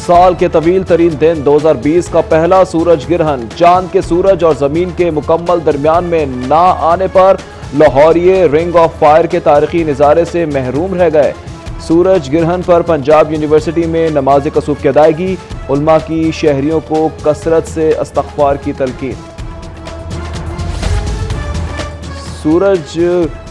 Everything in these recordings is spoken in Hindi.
साल के तवील तरीन दिन 2020 का पहला सूरज ग्रहण। चांद के सूरज और जमीन के मुकम्मल दरमियान में ना आने पर लाहौरिये रिंग ऑफ फायर के तारीखी नज़ारे से महरूम रह गए। सूरज ग्रहण पर पंजाब यूनिवर्सिटी में नमाज कसूफ की अदायगी, उलमा की शहरियों को कसरत से इस्तग़फ़ार की तलकीन। सूरज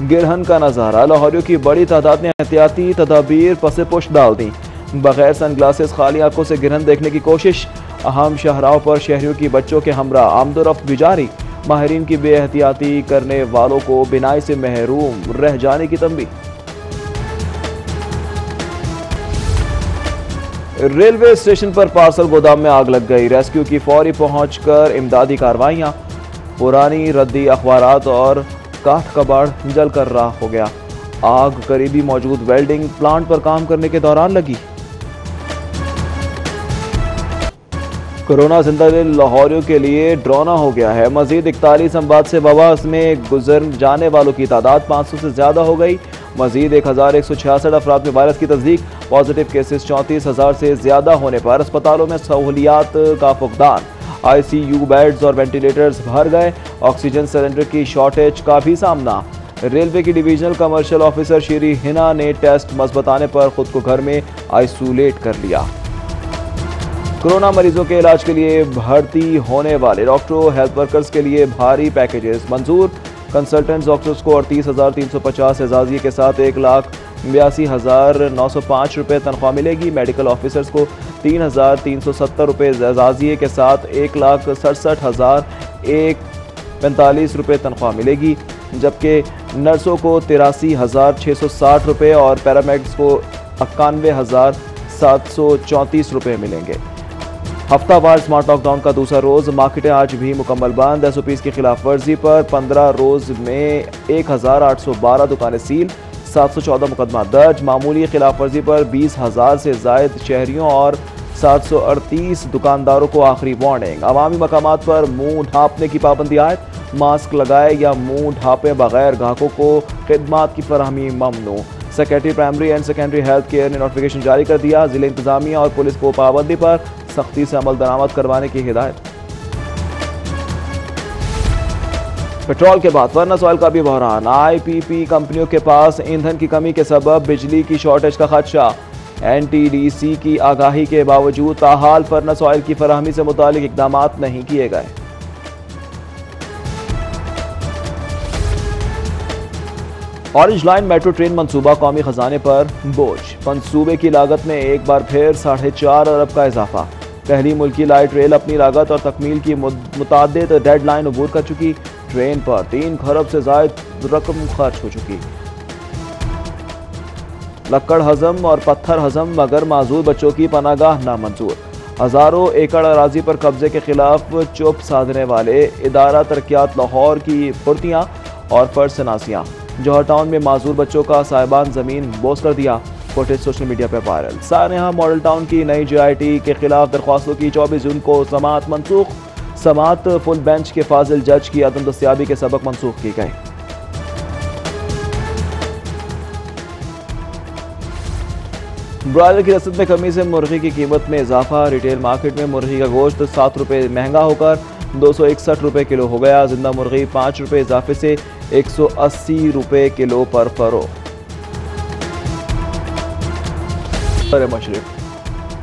ग्रहण का नज़ारा, लाहौरियों की बड़ी तादाद ने एहतियाती तदाबीर पसे पुश डाल दी। बगैर सनग्लासेस खाली आंखों से ग्रहण देखने की कोशिश। अहम शाहराहों पर शहरियों की बच्चों के हमरा आमदोरफ्त भी जारी। माहिरीन की बेएहतियाती करने वालों को बिनाई से महरूम रह जाने की तंबीह। रेलवे स्टेशन पर पार्सल गोदाम में आग लग गई। रेस्क्यू की फौरी पहुंचकर इमदादी कार्रवाइयां। पुरानी रद्दी अखबारात और काठ कबाड़ जलकर राख हो गया। आग करीबी मौजूद वेल्डिंग प्लांट पर काम करने के दौरान लगी। कोरोना जिंदा दिल लाहौरियों के लिए डरावना हो गया है। मजीद 41 अमवात से वबा में गुजर जाने वालों की तादाद 500 से ज्यादा हो गई। मजीद 1166 अफराद में वायरस की तस्दीक। पॉजिटिव केसेस 34,000 से ज्यादा होने पर अस्पतालों में सहूलियात का फुकदान। ICU बेड्स और वेंटिलेटर्स भर गए। ऑक्सीजन सिलेंडर की शॉर्टेज का भी सामना। रेलवे की divisional commercial officer Shri Hina ने टेस्ट मस्बत आने पर खुद को घर में आइसोलेट कर लिया। कोरोना मरीजों के इलाज के लिए भर्ती होने वाले डॉक्टरों, हेल्थ वर्कर्स के लिए भारी पैकेजेस मंजूर। कंसल्टेंट डॉक्टर्स को 38,350 एजाजिए के साथ 1,82,905 रुपये तनख्वाह मिलेगी। मेडिकल ऑफिसर्स को 3,370 रुपये एजाजिए के साथ 1,67,145 रुपये तनख्वाह मिलेगी, जबकि नर्सों को 83,660 रुपये और पैरामेडिक्स को 91,734 रुपये मिलेंगे। हफ्तावार स्मार्ट लॉकडाउन का दूसरा रोज। मार्केटें आज भी मुकम्मल बंद। SOPs की खिलाफ वर्जी पर 15 रोज में 1,812 दुकानें सील, 714 मुकदमा दर्ज। मामूली खिलाफ वर्जी पर 20,000 से जायद शहरियों और 738 दुकानदारों को आखिरी वार्निंग। अवामी मकामात पर मुंह ढांपने की पाबंदी आयद। मास्क लगाए या मुंह ढांपे बगैर ग्राहकों को खिदमात की फराहमी ममनू। Secretary primary and secondary health care ने नोटिफिकेशन जारी कर दिया। जिले इंतजामिया और पुलिस को पाबंदी पर सख्ती से अमल दरामद करवाने की हिदायत। पेट्रोल के बाद फर्नेस ऑयल का भी बहरान। IPP कंपनियों के पास ईंधन की कमी के सबब बिजली की शॉर्टेज का खदशा। NTDC की आगाही के बावजूद ताहाल फर्नेस ऑयल की फराहमी से मुतालिक इकदाम नहीं किए गए। ऑरेंज लाइन मेट्रो ट्रेन मंसूबा कौमी खजाने पर बोझ। मंसूबे की लागत में एक बार फिर 4.5 अरब का इजाफा। पहली मुल्की लाइट रेल अपनी लागत और तकमील की मुतादिद डेडलाइन अबूर कर चुकी। ट्रेन पर 3 खरब से जायद रकम खर्च हो चुकी। लक्कड़ हजम और पत्थर हजम मगर माजूर बच्चों की पनागाह नामंजूर। हजारों एकड़ अराजी पर कब्जे के खिलाफ चुप साधने वाले इदारा तरक्यात लाहौर की फुर्तियाँ और फर्ज शनासियाँ। जौहर टाउन में माजूर बच्चों का साहिबान जमीन बोस कर दिया। फुटेज सोशल मीडिया पर वायरल। सानेहा मॉडल टाउन की नई JIT के खिलाफ दरख्वास्तों की 24 जून को समाअत मनसूख। समाअत फुल बेंच के फाजिल जज की अदम दस्तियाबी के सबक मनसूख की गई। ब्रॉयलर की रसद में कमी से मुर्गी की कीमत में इजाफा। रिटेल मार्केट में मुर्गी का गोश्त 7 रुपये महंगा होकर 261 रुपये किलो हो गया। जिंदा मुर्गी 5 रुपये इजाफे से 180 रुपये किलो पर फरोख्त। मशरिक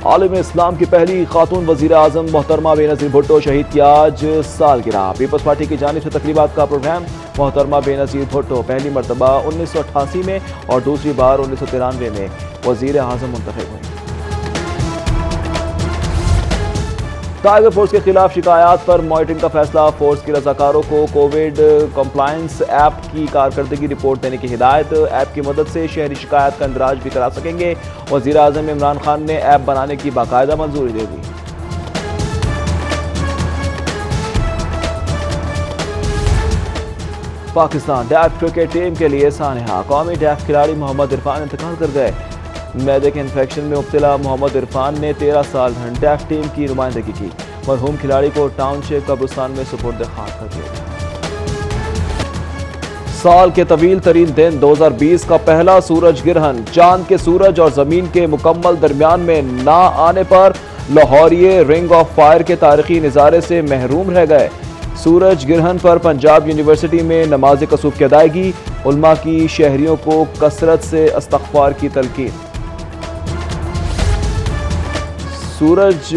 आलम इस्लाम की पहली खातून वजीर आजम मोहतरमा बेनजीर भुट्टो शहीद की आज सालगिरह। पीपल्स पार्टी की जानिब से तकरीबात का प्रोग्राम। मोहतरमा बेनजीर भुट्टो पहली मरतबा 1988 में और दूसरी बार 1993 में वजीर आजम मुंतखब हुई। टाइगर फोर्स के खिलाफ शिकायत पर मॉनिटरिंग का फैसला। फोर्स की रजाकारों को कोविड कंप्लायंस ऐप की कारकर्दगी रिपोर्ट देने की हिदायत। ऐप की मदद से शहरी शिकायत का इंदराज भी करा सकेंगे। वजीर आजम इमरान खान ने ऐप बनाने की बाकायदा मंजूरी दे दी। पाकिस्तान डैफ क्रिकेट टीम के लिए सानेहा। कौमी डैफ खिलाड़ी मोहम्मद इरफान इंतकाल कर गए। मैदे के इन्फेक्शन में मुब्तला मोहम्मद इरफान ने 13 साल डैफ टीम की नुमाइंदगी की। मरहूम खिलाड़ी को टाउनशिप कब्रिस्तान में सुपुर्द खाक कर दिया गया। साल के तवील तरीन दिन 2020 का पहला सूरज ग्रहण। चांद के सूरज और जमीन के मुकम्मल दरमियान में ना आने पर लाहौरिये रिंग ऑफ फायर के तारीखी नज़ारे से महरूम रह गए। सूरज गिरहन पर पंजाब यूनिवर्सिटी में नमाज कसूफ की अदायगी, उलमा की शहरियों को कसरत से इस्तग़फ़ार की तलकीन। सूरज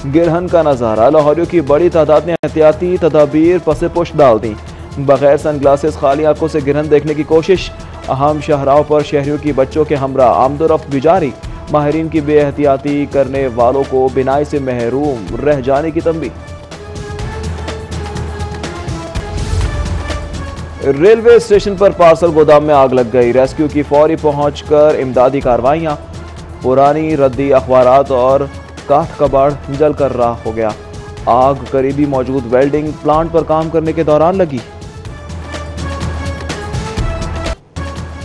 गिरहन का नज़ारा, लाहौरियों की बड़ी तादाद ने एहतियाती तदाबीर पसे पुश डाल दी। बगैर सनग्लासेस खाली आंखों से गिरहन देखने की कोशिश, अहम शाहराहों पर शहरियों की बच्चों के हमरा आमदोरफ्त भी जारी। माहिरीन की बेएहतियाती करने वालों को बिनाई से महरूम रह जाने की तंबीह। रेलवे स्टेशन पर पार्सल गोदाम में आग लग गई, रेस्क्यू की फौरी पहुंचकर इमदादी कार्रवाइयां। पुरानी रद्दी अखबारात और काठ कबाड़ जलकर राख हो गया। आग करीबी मौजूद वेल्डिंग प्लांट पर काम करने के दौरान लगी।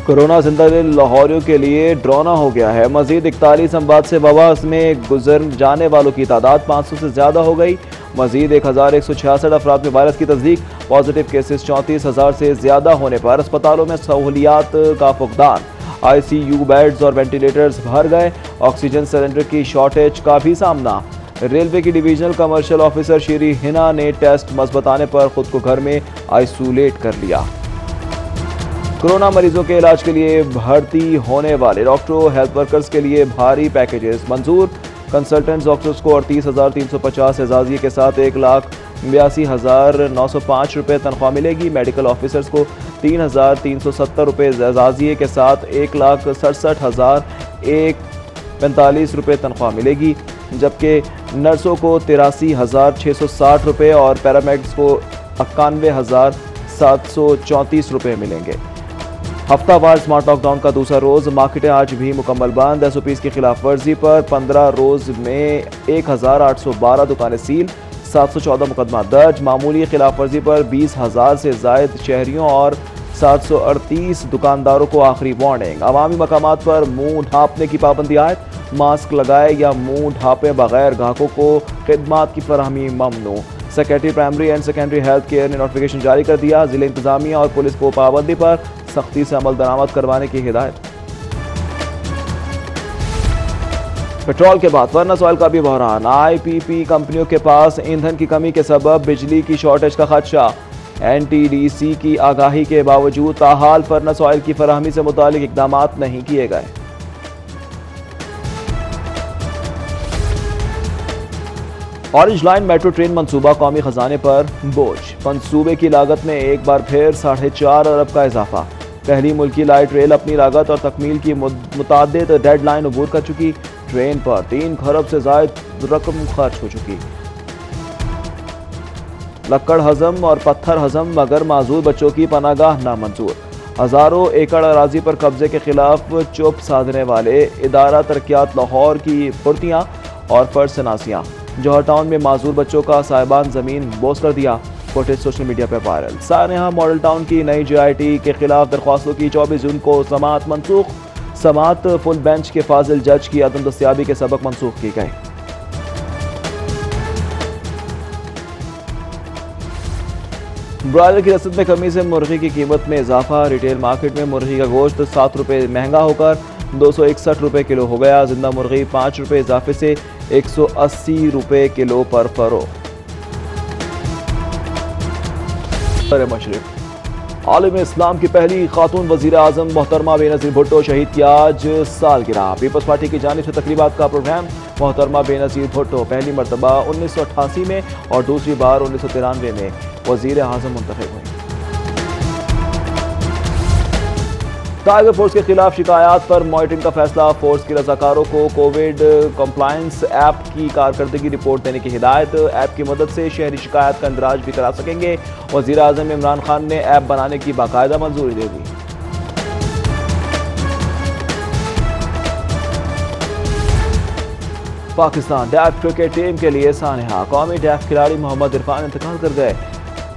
कोरोना जिंदा दिल लाहौरियों के लिए डरावना हो गया है। मजीद 41 अमवात से वबा में गुजर जाने वालों की तादाद 500 से ज्यादा हो गई। मजीद 1166 अफराद में वायरस की तस्दीक। पॉजिटिव केसेस 34,000 से ज्यादा होने पर अस्पतालों में सहूलियात का फुकदान। ICU बेड्स और वेंटिलेटर्स भर गए। ऑक्सीजन सिलेंडर की शॉर्टेज का भी सामना। रेलवे की divisional commercial officer Shri Hina ने टेस्ट मस्बत आने पर खुद को घर में आइसोलेट कर लिया। कोरोना मरीजों के इलाज के लिए भर्ती होने वाले डॉक्टरों, हेल्थ वर्कर्स के लिए भारी पैकेजेस मंजूर। कंसल्टेंट डॉक्टर्स को 38,350 एजाजिए के साथ 1,82,905 रुपये तनख्वाह मिलेगी। मेडिकल ऑफिसर्स को 3,370 रुपये एजाजिए के साथ 1,67,145 रुपये तनख्वाह मिलेगी, जबकि नर्सों को 83,660 रुपये और पैरामेडिक्स को 91,734 रुपये मिलेंगे। हफ्तावार स्मार्ट लॉकडाउन का दूसरा रोज, मार्केटें आज भी मुकम्मल बंद। SOPs की खिलाफ वर्जी पर 15 रोज में 1,812 दुकानें सील, 714 मुकदमा दर्ज। मामूली खिलाफ वर्जी पर 20,000 से जायद शहरियों और 738 दुकानदारों को आखिरी वार्निंग। अवामी मकामात पर मुंह ढांपने की पाबंदी आयद, मास्क लगाए या मुंह ढांपे बगैर ग्राहकों को खिदमात की फराहमी ममनू। Secretary primary and secondary health care ने नोटिफिकेशन जारी कर दिया। जिले इंतजामिया और पुलिस को पाबंदी पर सख्ती से अमल दरामद करवाने की हिदायत। पेट्रोल के बाद फर्नेस ऑयल का भी बहरान। IPP कंपनियों के पास ईंधन की कमी के सबब बिजली की शॉर्टेज का खदशा। NTDC की आगाही के बावजूद ताहाल फर्नेस ऑयल की फराहमी से मुतालिक इकदाम नहीं किए गए। ऑरेंज लाइन मेट्रो ट्रेन मंसूबा कौमी खजाने पर बोझ। मंसूबे की लागत में एक बार फिर 4.5 अरब का इजाफा। पहली मुल्की लाइट रेल अपनी लागत और तकमील की मुतादिद डेडलाइन अबूर कर चुकी। ट्रेन पर 3 खरब से जायद रकम खर्च हो चुकी। लक्कड़ हजम और पत्थर हजम मगर माजूर बच्चों की पनागाह नामंजूर। हजारों एकड़ अराजी पर कब्जे के खिलाफ चुप साधने वाले इदारा तरक्यात लाहौर की फुर्तियाँ और फर्ज शनासियाँ। जौहर टाउन में माजूर बच्चों का साहिबान जमीन बोस कर दिया। फुटेज सोशल मीडिया पर वायरल। सानेहा मॉडल टाउन की नई JIT के खिलाफ दरख्वास्तों की 24 जून को समाअत मनसूख। समाअत फुल बेंच के फाजिल जज की अदम दस्तियाबी के सबक मनसूख की गई। ब्रॉयलर की रसद में कमी से मुर्गी की कीमत में इजाफा। रिटेल मार्केट में मुर्गी का गोश्त 7 रुपये महंगा होकर 261 रुपये किलो हो गया। जिंदा मुर्गी 5 रुपये इजाफे से 180 रुपये किलो पर फरोख्त। मशरिक आलम इस्लाम की पहली खातून वजीर आजम मोहतरमा बेनज़ीर भुट्टो शहीद की आज सालगिरह। पीपल्स पार्टी की जानिब से तकरीबात का प्रोग्राम। मोहतरमा बेनज़ीर भुट्टो पहली मरतबा 1988 में और दूसरी बार 1993 में वजीर आजम मुंतखब हुई। टाइगर फोर्स के खिलाफ शिकायत पर मॉनिटरिंग का फैसला। फोर्स की रजाकारों को कोविड कंप्लायंस ऐप की कारकर्दगी रिपोर्ट देने की हिदायत। ऐप की मदद से शहरी शिकायत का इंदराज भी करा सकेंगे। वजीर आजम इमरान खान ने ऐप बनाने की बाकायदा मंजूरी दे दी। पाकिस्तान डैफ क्रिकेट टीम के लिए सानेहा। कौमी डैफ खिलाड़ी मोहम्मद इरफान इंतकाल कर गए।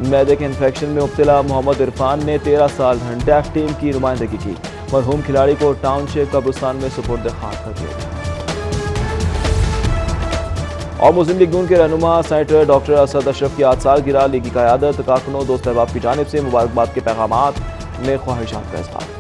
मैदे के इन्फेक्शन में मुब्तला मोहम्मद इरफान ने 13 साल डैफ टीम की नुमाइंदगी की। मरहूम खिलाड़ी को टाउनशिप कब्रिस्तान में सुपुर्द खाक कर दिया गया। और मुस्लिम लीग नून के रहनुमा सेनेटर डॉक्टर असद अशरफ की आज सालगिरह। लीगी क़यादत कारकुनों दोस्त अहबाब की जानिब से मुबारकबाद के पैगामात में ख्वाहिशात का इज़हार।